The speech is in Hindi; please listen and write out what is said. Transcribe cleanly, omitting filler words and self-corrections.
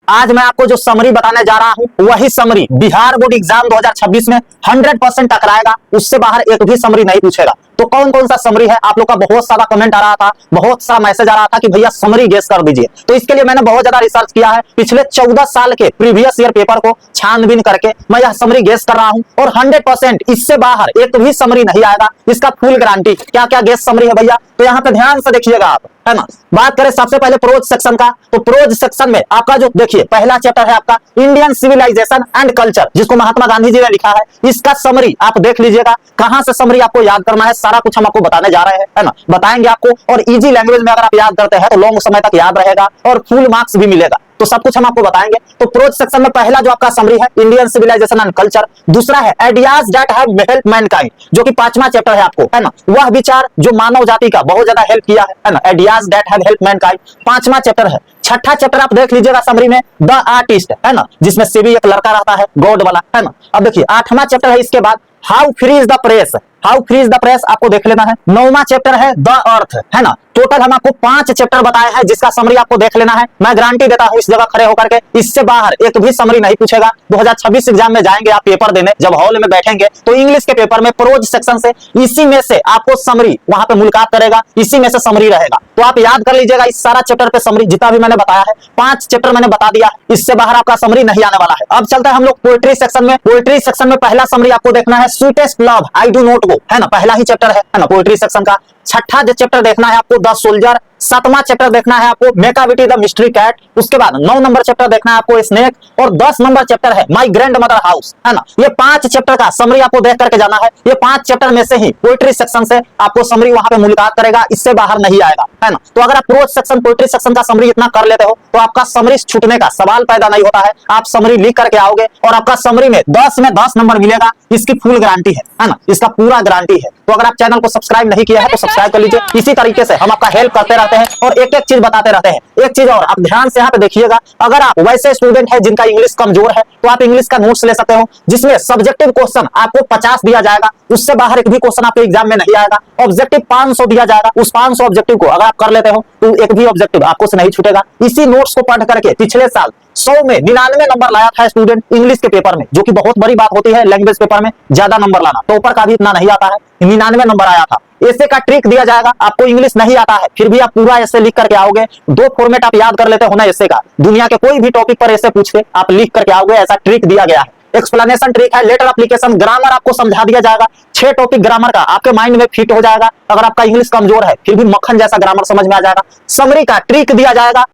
आज मैं आपको जो समरी बताने जा रहा हूं वही समरी बिहार बोर्ड एग्जाम 2026 में 100% टकराएगा, उससे बाहर एक भी समरी नहीं पूछेगा। तो कौन कौन सा समरी है? आप लोग का बहुत सारा कमेंट आ रहा था, बहुत सारा मैसेज आ रहा था कि भैया समरी गेस कर दीजिए। तो इसके लिए मैंने बहुत ज्यादा रिसर्च किया है, पिछले 14 साल के प्रीवियस ईयर पेपर को छानबीन करके मैं यह समरी गेस कर रहा हूं और 100% इससे बाहर एक भी समरी नहीं आएगा, इसका फुल गारंटी। क्या क्या गेस समरी है भैया, तो यहाँ पे ध्यान से देखिएगा आप, है ना। बात करें सबसे पहले प्रोज सेक्शन का, तो प्रोज सेक्शन में आपका जो देखिए पहला चैप्टर है आपका इंडियन सिविलाइजेशन एंड कल्चर, जिसको महात्मा गांधी जी ने लिखा है। इसका समरी आप देख लीजिएगा, कहां से समरी आपको याद करना है, सारा कुछ हम आपको बताने जा रहे हैं, है ना। बताएंगे आपको, और इजी लैंग्वेज में अगर आप याद करते हैं तो लॉन्ग समय तक याद रहेगा और फुल मार्क्स भी मिलेगा। तो सब कुछ हम आपको बताएंगे। तो प्रोज सेक्शन में पहला जो आपका समरी है इंडियन सिविलाइजेशन एंड कल्चर, दूसरा है ideas that have helped Mankind, जो कि 5वां चैप्टर है आपको, है ना। वह विचार जो मानव जाति का बहुत ज्यादा हेल्प किया है ना, ideas that have helped mankind 5वां चैप्टर है। छठा चैप्टर आप देख लीजिएगा समरी में द आर्टिस्ट, है ना, जिसमें सीबी एक लड़का रहता है गॉड वाला, है ना। अब देखिए 8वां चैप्टर है इसके बाद how free is the press, how free is the press आपको देख लेना है। 9वां चैप्टर है द अर्थ, है ना। टोटल हम आपको 5 चैप्टर बताए हैं जिसका समरी आपको देख लेना है। मैं गारंटी देता हूं इस जगह खड़े होकर के इससे बाहर एक भी समरी नहीं पूछेगा। 2026 एग्जाम में जाएंगे आप पेपर देने, जब हॉल में बैठेंगे तो इंग्लिश के पेपर में प्रोज सेक्शन से इसी में से आपको समरी वहां पे मुलाकात करेगा, इसी में से समरी रहेगा। तो आप याद कर लीजिएगा इस सारा चैप्टर पे समरी जितना भी मैंने बताया है, 5 चैप्टर मैंने बता दिया, इससे बाहर आपका समरी नहीं आने वाला है। अब चलते हैं हम लोग पोएट्री सेक्शन में। पोएट्री सेक्शन में पहला समरी आपको देखना है sweetest love I do not go, है ना, पहला ही चैप्टर है ना पोएट्री सेक्शन का। छठा जो चैप्टर देखना है आपको द सोल्जर। 7वां चैप्टर देखना है आपको मेकाविटी द मिस्ट्री कैट। उसके बाद 9 नंबर चैप्टर देखना है आपको स्नेक, और 10 नंबर चैप्टर है माय ग्रैंड मदर हाउस, है ना। ये 5 चैप्टर का समरी आपको देख करके जाना है। ये 5 चैप्टर में से ही पोएट्री सेक्शन से आपको समरी वहां पे मुलाकात करेगा, इससे बाहर नहीं आएगा, है ना। तो अगर आप प्रोज सेक्शन पोएट्री सेक्शन का समरी इतना कर लेते हो तो आपका समरी छूटने का सवाल पैदा नहीं होता है। आप समरी लिख करके आओगे और आपका समरी में 10 में 10 नंबर मिलेगा, इसकी फुल गारंटी है ना, इसका पूरा गारंटी है। तो अगर आप चैनल को सब्सक्राइब नहीं किया है तो सब्सक्राइब कर लीजिए। इसी तरीके से हम आपका हेल्प करते रहते हैं और एक एक चीज बताते रहते हैं। एक चीज और आप ध्यान से यहाँ पे देखिएगा, अगर आप वैसे स्टूडेंट है जिनका इंग्लिश कमजोर है तो आप इंग्लिश का नोट्स ले सकते हो, जिसमें सब्जेक्टिव क्वेश्चन आपको 50 दिया जाएगा, उससे बाहर एक भी क्वेश्चन आपके एग्जाम में नहीं आएगा। ऑब्जेक्टिव 500 दिया जाएगा, उस 500 ऑब्जेक्टिव को अगर आप कर लेते हो तो एक भी ऑब्जेक्टिव आपको से नहीं छूटेगा। इसी नोट्स को पढ़ करके पिछले साल 100 में 99 नंबर लाया था स्टूडेंट इंग्लिश के पेपर में, जो कि बहुत बड़ी बात होती है लैंग्वेज पेपर में ज्यादा नंबर लाना। टॉपर का भी इतना नहीं आता है, 99 नंबर आया था। ऐसे का ट्रिक दिया जाएगा, आपको इंग्लिश नहीं आता है फिर भी आप पूरा ऐसे लिख करके आओगे। 2 फॉर्मेट आप याद कर लेते हो ना ऐसे का, दुनिया के कोई भी टॉपिक पर ऐसे पूछ के आप लिख करके आओगे, ऐसा ट्रिक दिया गया है। एक्सप्लेनेशन ट्रिक है, लेटर एप्लीकेशन, ग्रामर आपको समझा दिया जाएगा। 6 टॉपिक ग्रामर का आपके माइंड में फिट हो जाएगा। अगर आपका इंग्लिश कमजोर है फिर भी मक्खन जैसा ग्रामर समझ में आ जाएगा। समरी का ट्रिक दिया जाएगा,